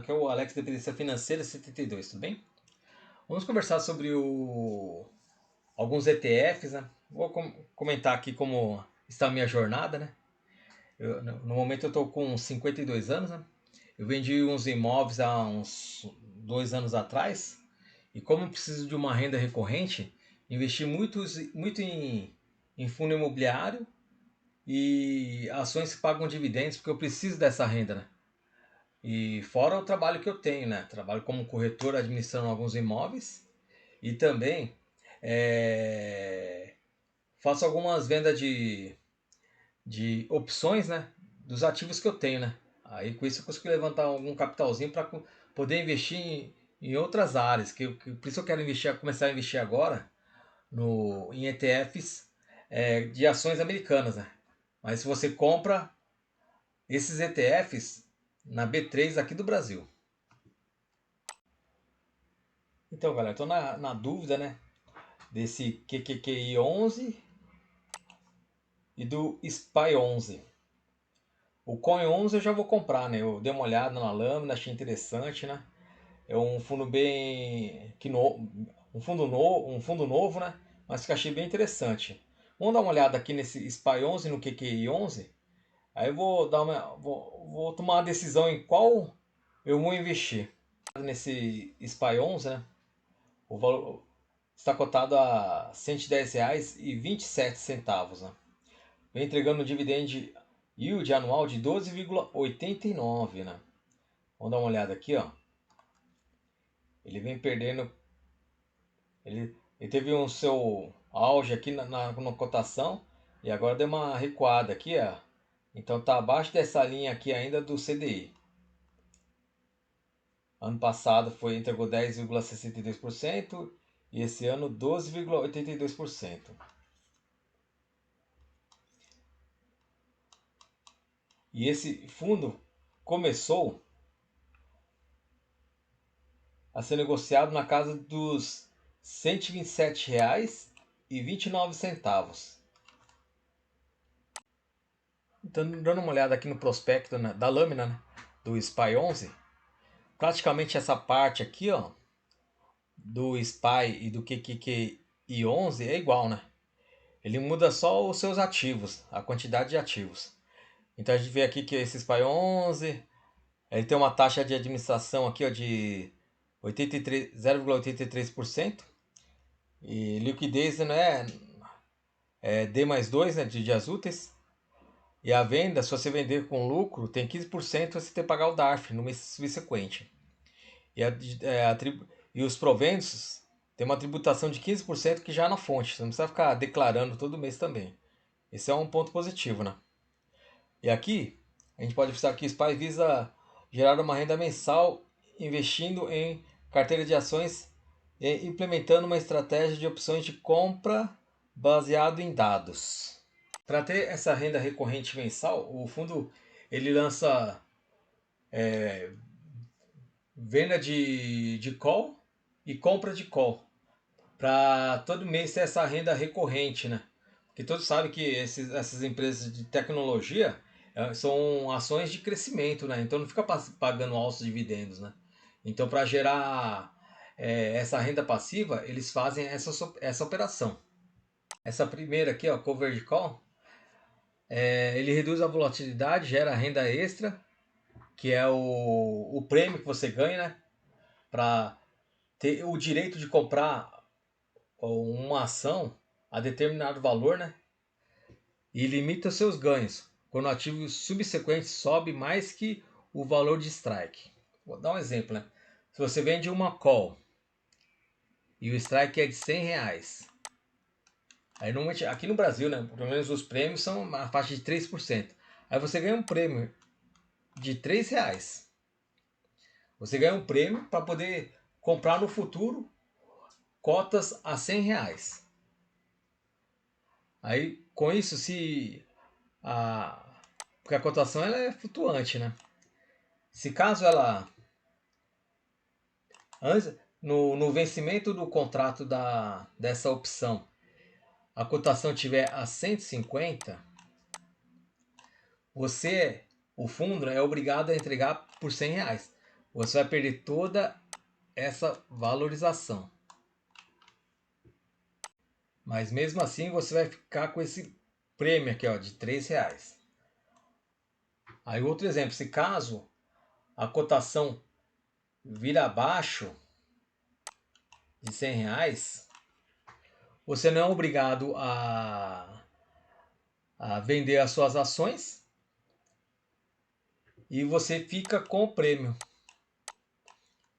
Aqui é o Alex Dependência Financeira 72, tudo bem? Vamos conversar sobre alguns ETFs, né? Vou comentar aqui como está a minha jornada, né? No momento eu estou com 52 anos, né? Eu vendi uns imóveis há uns 2 anos atrás e como eu preciso de uma renda recorrente, investi muito em fundo imobiliário e ações que pagam dividendos porque eu preciso dessa renda, né? E fora o trabalho que eu tenho, né? Trabalho como corretor administrando alguns imóveis e também faço algumas vendas de opções, né? Dos ativos que eu tenho, né? Aí com isso eu consigo levantar algum capitalzinho para poder investir em outras áreas. Por isso eu quero começar a investir agora em ETFs de ações americanas, né? Mas se você compra esses ETFs na B3 aqui do Brasil. Então, galera, estou na dúvida, né? Desse QQQI 11 e do SPY 11. O Coin 11 eu já vou comprar, né? Eu dei uma olhada na lâmina, achei interessante, né? É um fundo um fundo novo, né? Mas que achei bem interessante. Vamos dar uma olhada aqui nesse SPY 11 no QQI 11. Aí eu vou tomar uma decisão em qual eu vou investir. Nesse SPY 11, né? O valor está cotado a R$ 110,27, né? Vem entregando um dividend yield anual de 12,89, né? Vamos dar uma olhada aqui, ó. Ele vem perdendo, ele teve um seu auge aqui na cotação e agora deu uma recuada aqui, ó. Então tá abaixo dessa linha aqui ainda do CDI. Ano passado entregou 10,62% e esse ano 12,82%. E esse fundo começou a ser negociado na casa dos R$ 127,29. Então, dando uma olhada aqui no prospecto da lâmina, né, do SPY 11, praticamente essa parte aqui, ó, do SPY e do QQQI 11 é igual, né? Ele muda só os seus ativos, a quantidade de ativos. Então a gente vê aqui que esse SPY 11, ele tem uma taxa de administração aqui, ó, de 0,83%. E liquidez, né, D mais 2, né, de dias úteis. E a venda, se você vender com lucro, tem 15% você tem que pagar o DARF no mês subsequente. E os proventos tem uma tributação de 15% que já é na fonte. Você não precisa ficar declarando todo mês também. Esse é um ponto positivo, né? E aqui, a gente pode observar que o SPY visa gerar uma renda mensal investindo em carteira de ações e implementando uma estratégia de opções de compra baseado em dados. Para ter essa renda recorrente mensal, o fundo ele lança venda de call e compra de call para todo mês ter essa renda recorrente, né? Porque todos sabem que essas empresas de tecnologia são ações de crescimento, né? Então não fica pagando altos dividendos, né? Então para gerar essa renda passiva, eles fazem essa operação. Essa primeira aqui, ó, Covered Call, ele reduz a volatilidade, gera renda extra, que é o prêmio que você ganha, né? Para ter o direito de comprar uma ação a determinado valor, né? E limita seus ganhos quando o ativo subsequente sobe mais que o valor de strike. Vou dar um exemplo, né? Se você vende uma call e o strike é de R$ 100, aí normalmente aqui no Brasil, né? Pelo menos os prêmios são a faixa de 3%. Aí você ganha um prêmio de R$ 3. Você ganha um prêmio para poder comprar no futuro cotas a R$ 100. Aí com isso, porque a cotação ela é flutuante, né? Se caso ela antes no vencimento do contrato dessa opção, a cotação tiver a 150, o fundo, né, é obrigado a entregar por R$ 100. você vai perder toda essa valorização. Mas mesmo assim você vai ficar com esse prêmio aqui, ó, de R$ 3. Aí outro exemplo, se caso a cotação vir abaixo de R$ 100, você não é obrigado a vender as suas ações e você fica com o prêmio,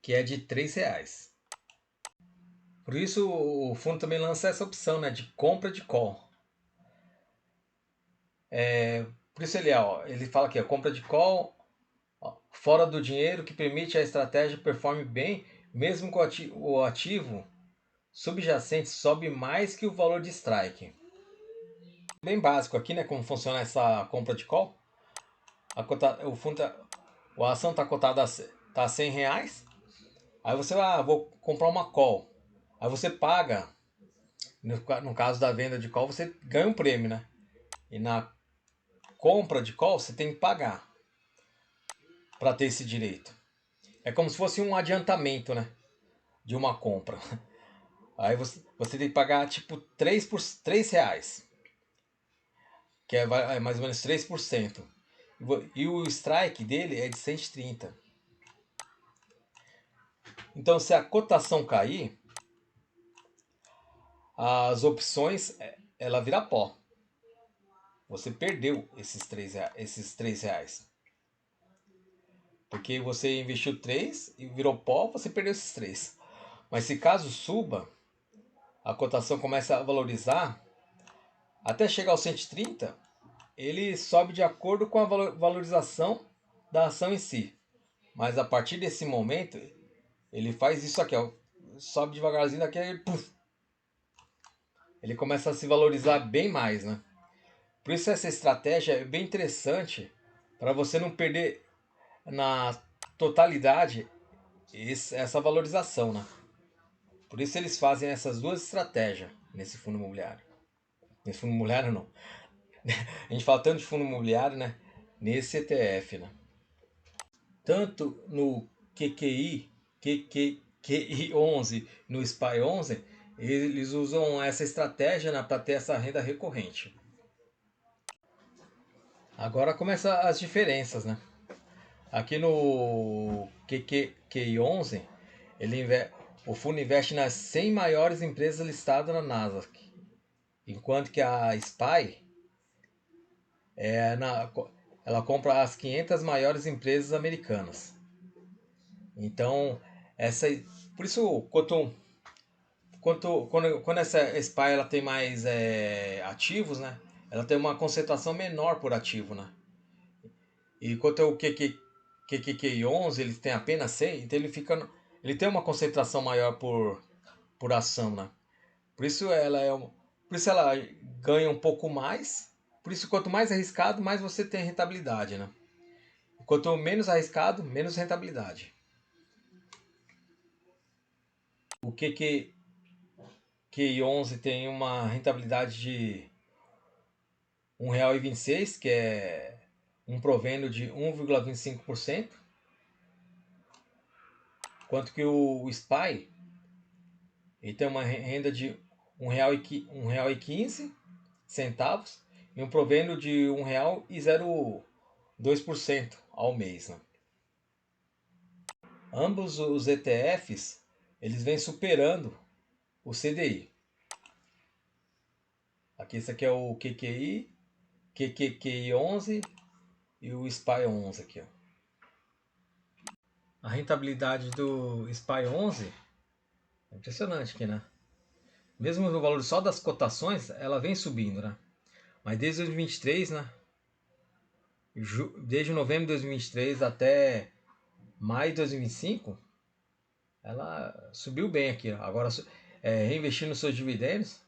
que é de R$ 3. Por isso o fundo também lança essa opção, né, de compra de call. Por isso ele fala aqui, compra de call fora do dinheiro que permite a estratégia performe bem, mesmo com o ativo subjacente sobe mais que o valor de strike. Bem básico aqui, né, como funciona essa compra de call. O fundo a ação está cotada a R$ 100. Aí você vai, vou comprar uma call. Aí você paga, no caso da venda de call, você ganha um prêmio, né? E na compra de call, você tem que pagar para ter esse direito. É como se fosse um adiantamento, né? De uma compra. Aí você tem que pagar tipo R$ 3, que é mais ou menos 3%. E o strike dele é de 130. Então, se a cotação cair, as opções ela vira pó. Você perdeu esses R$ 3. Porque você investiu 3 e virou pó, você perdeu esses 3. Mas se caso suba, a cotação começa a valorizar, até chegar aos 130, ele sobe de acordo com a valorização da ação em si. Mas a partir desse momento, ele faz isso aqui, ó, sobe devagarzinho daqui, ele começa a se valorizar bem mais, né? Por isso essa estratégia é bem interessante para você não perder na totalidade essa valorização, né? Por isso eles fazem essas duas estratégias nesse fundo imobiliário. Nesse fundo imobiliário não. A gente fala tanto de fundo imobiliário, né? Nesse ETF, né? Tanto no QQI 11, no SPY 11, eles usam essa estratégia, né, para ter essa renda recorrente. Agora começam as diferenças, né? Aqui no QQI 11, o fundo investe nas 100 maiores empresas listadas na Nasdaq, enquanto que a SPY ela compra as 500 maiores empresas americanas. Então, por isso, quando essa SPY ela tem mais ativos, né? Ela tem uma concentração menor por ativo, né? E quanto o QQI 11, ele tem apenas 100, então ele tem uma concentração maior por ação, né? Por isso por isso ela ganha um pouco mais. Por isso, quanto mais arriscado, mais você tem rentabilidade, né? Quanto menos arriscado, menos rentabilidade. O QQI 11 tem uma rentabilidade de R$ 1,26, que é um provento de 1,25%, enquanto que o SPY ele tem uma renda de R$ 1,15 e um provento de R$ 1,02 ao mês, né? Ambos os ETFs eles vêm superando o CDI. Esse aqui é o QQI 11 e o SPY 11 aqui, ó. A rentabilidade do SPY 11 é impressionante aqui, né? Mesmo no valor só das cotações, ela vem subindo, né? Mas desde 2023, né? Desde novembro de 2023 até maio de 2025, ela subiu bem aqui, ó. Agora, reinvestindo nos seus dividendos,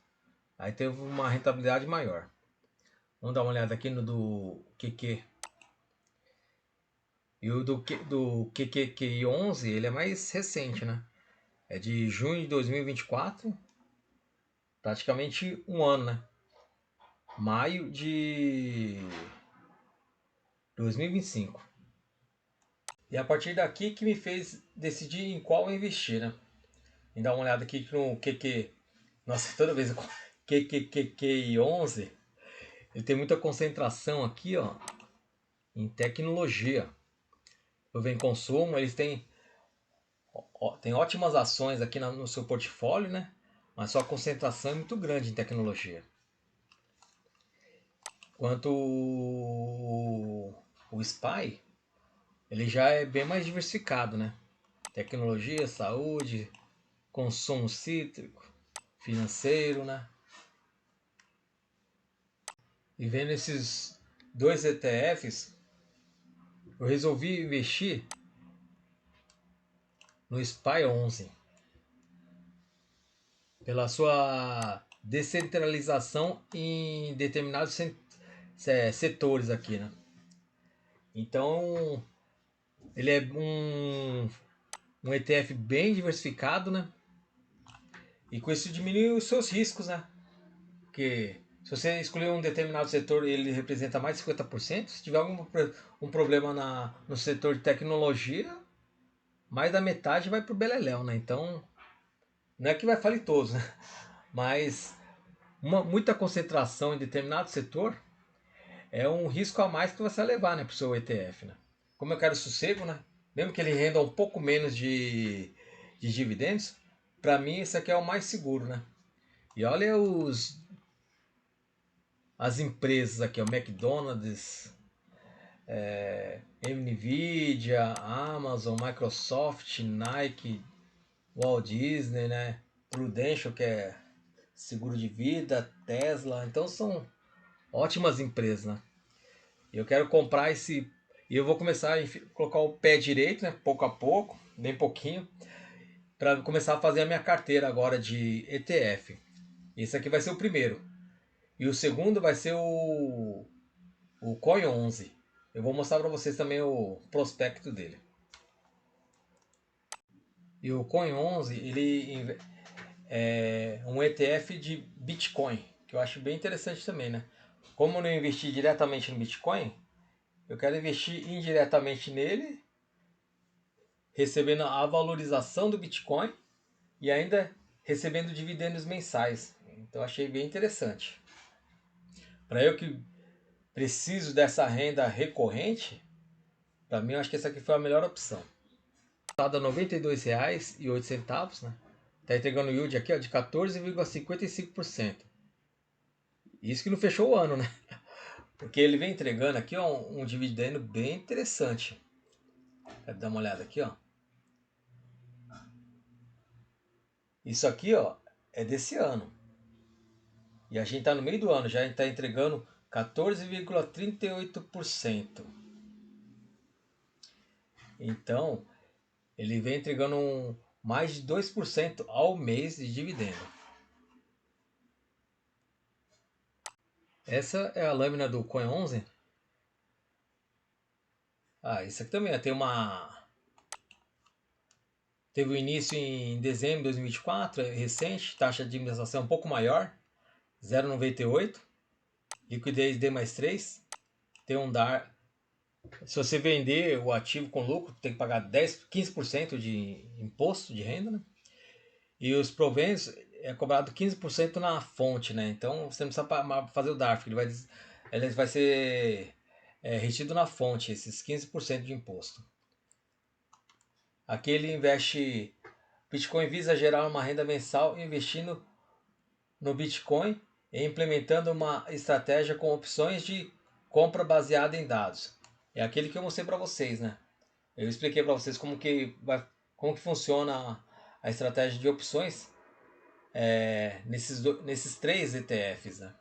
aí teve uma rentabilidade maior. Vamos dar uma olhada aqui no do QQ. E o do QQI 11, ele é mais recente, né? É de junho de 2024, praticamente um ano, né? Maio de 2025. E a partir daqui que me fez decidir em qual investir, né? E dar uma olhada aqui no QQ. Nossa, toda vez QQQQ11, ele tem muita concentração aqui, ó, em tecnologia. Eu venho em consumo, eles têm, ó, tem ótimas ações aqui no seu portfólio, né? Mas sua concentração é muito grande em tecnologia. Quanto o SPY, ele já é bem mais diversificado, né? Tecnologia, saúde, consumo cítrico, financeiro, né? E vendo esses dois ETFs, eu resolvi investir no SPY 11 pela sua descentralização em determinados setores aqui, né? Então, ele é um ETF bem diversificado, né? E com isso diminui os seus riscos, né? Porque se você escolher um determinado setor, ele representa mais de 50%. Se tiver um problema no setor de tecnologia, mais da metade vai para o beleléu, né? Então, não é que vai falir todos, né? Mas muita concentração em determinado setor é um risco a mais que você vai levar, né, para o seu ETF, né? Como eu quero sossego, né? Mesmo que ele renda um pouco menos de dividendos, para mim esse aqui é o mais seguro, né? E olha as empresas aqui, o McDonald's, Nvidia, Amazon, Microsoft, Nike, Walt Disney, né? Prudential, que é seguro de vida, Tesla. Então são ótimas empresas, né? Eu quero comprar esse. E eu vou começar a colocar o pé direito, né? Pouco a pouco, bem pouquinho, para começar a fazer a minha carteira agora de ETF. Esse aqui vai ser o primeiro. E o segundo vai ser o Coin 11. Eu vou mostrar para vocês também o prospecto dele. E o Coin 11, ele é um ETF de Bitcoin, que eu acho bem interessante também, né? Como eu não investi diretamente no Bitcoin, eu quero investir indiretamente nele, recebendo a valorização do Bitcoin e ainda recebendo dividendos mensais. Então achei bem interessante. Para eu que preciso dessa renda recorrente, para mim eu acho que essa aqui foi a melhor opção. Está a R$ 92,08, né? Está entregando yield aqui, ó, de 14,55%. Isso que não fechou o ano, né? Porque ele vem entregando aqui, ó, um dividendo bem interessante. Quero dar uma olhada aqui, ó. Isso aqui, ó, é desse ano. E a gente está no meio do ano, já está entregando 14,38%. Então, ele vem entregando mais de 2% ao mês de dividendo. Essa é a lâmina do Coin 11. Ah, isso aqui também tem teve o início em dezembro de 2024, é recente, taxa de administração um pouco maior, 0,98, liquidez D mais 3, tem um DAR. Se você vender o ativo com lucro, tem que pagar 15% de imposto de renda, né? E os proventos é cobrado 15% na fonte, né? Então você não precisa fazer o DARF, ele vai ser retido na fonte, esses 15% de imposto. Aqui ele investe. Bitcoin visa gerar uma renda mensal investindo no Bitcoin e implementando uma estratégia com opções de compra baseada em dados. É aquele que eu mostrei para vocês, né? Eu expliquei para vocês como que funciona a estratégia de opções nesses três ETFs, né?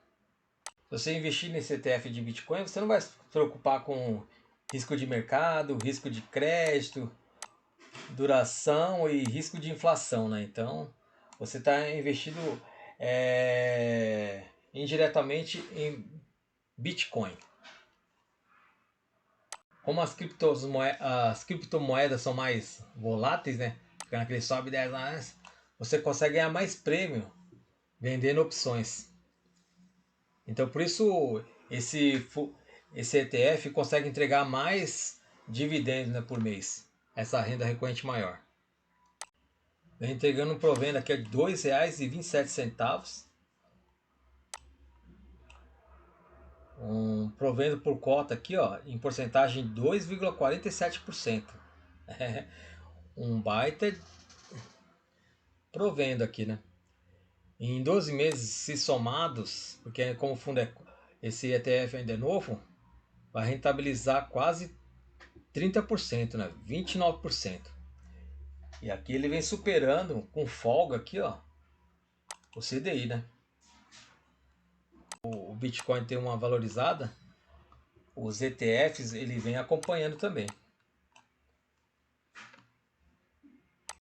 Se você investir nesse ETF de Bitcoin, você não vai se preocupar com risco de mercado, risco de crédito, duração e risco de inflação, né? Então, você está investido indiretamente em Bitcoin. Como as criptomoedas são mais voláteis, né? Fica naquele sobe 10 anos, você consegue ganhar mais prêmio vendendo opções. Então, por isso, esse ETF consegue entregar mais dividendos, né, por mês. Essa renda recorrente maior. Vem entregando um provendo aqui de R$ 2,27. Um provendo por cota aqui, ó, em porcentagem 2,47%. Um baita provendo aqui, né? Em 12 meses, se somados, porque como o fundo esse ETF ainda é novo, vai rentabilizar quase 30%, né? 29%. E aqui ele vem superando com folga aqui, ó, o CDI, né? O Bitcoin tem uma valorizada, os ETFs ele vem acompanhando também.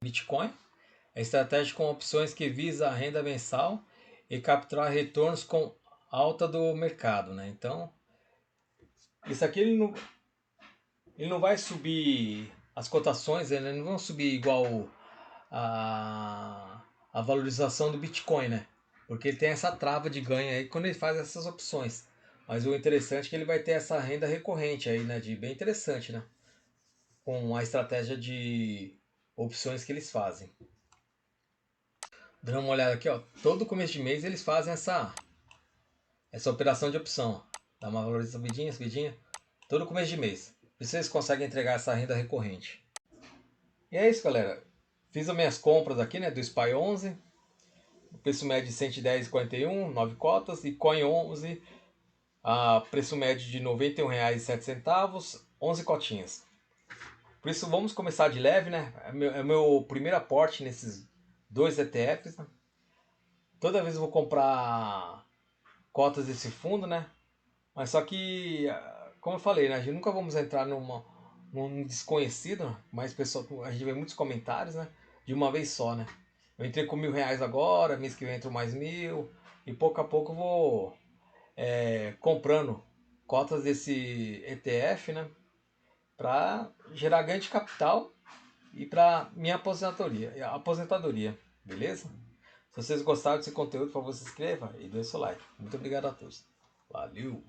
Bitcoin é estratégia com opções que visa a renda mensal e capturar retornos com alta do mercado, né? Então, isso aqui ele não vai subir as cotações, né? Não vão subir igual a valorização do Bitcoin, né? Porque ele tem essa trava de ganho aí quando ele faz essas opções. Mas o interessante é que ele vai ter essa renda recorrente aí, né? De bem interessante, né? Com a estratégia de opções que eles fazem. Dando uma olhada aqui, ó. Todo começo de mês eles fazem essa operação de opção. Dá uma valorização subidinha, subidinha. Todo começo de mês. Por isso eles conseguem entregar essa renda recorrente. E é isso, galera. Fiz as minhas compras aqui, né? Do SPY 11. O preço médio de 110,41, 9 cotas. E Coin 11, a preço médio de R$ 91,07, 11 cotinhas. Por isso vamos começar de leve, né? É o meu primeiro aporte nesses dois ETFs, né? Toda vez eu vou comprar cotas desse fundo, né? Mas só que, como eu falei, né? A gente nunca vamos entrar num desconhecido, mas pessoal, a gente vê muitos comentários, né? De uma vez só, né? Eu entrei com R$ 1.000 agora, mês que vem entro mais 1.000, e pouco a pouco eu vou comprando cotas desse ETF, né? Para gerar ganho de capital e para minha aposentadoria, beleza? Se vocês gostaram desse conteúdo, por favor, se inscreva e dê o seu like. Muito obrigado a todos. Valeu!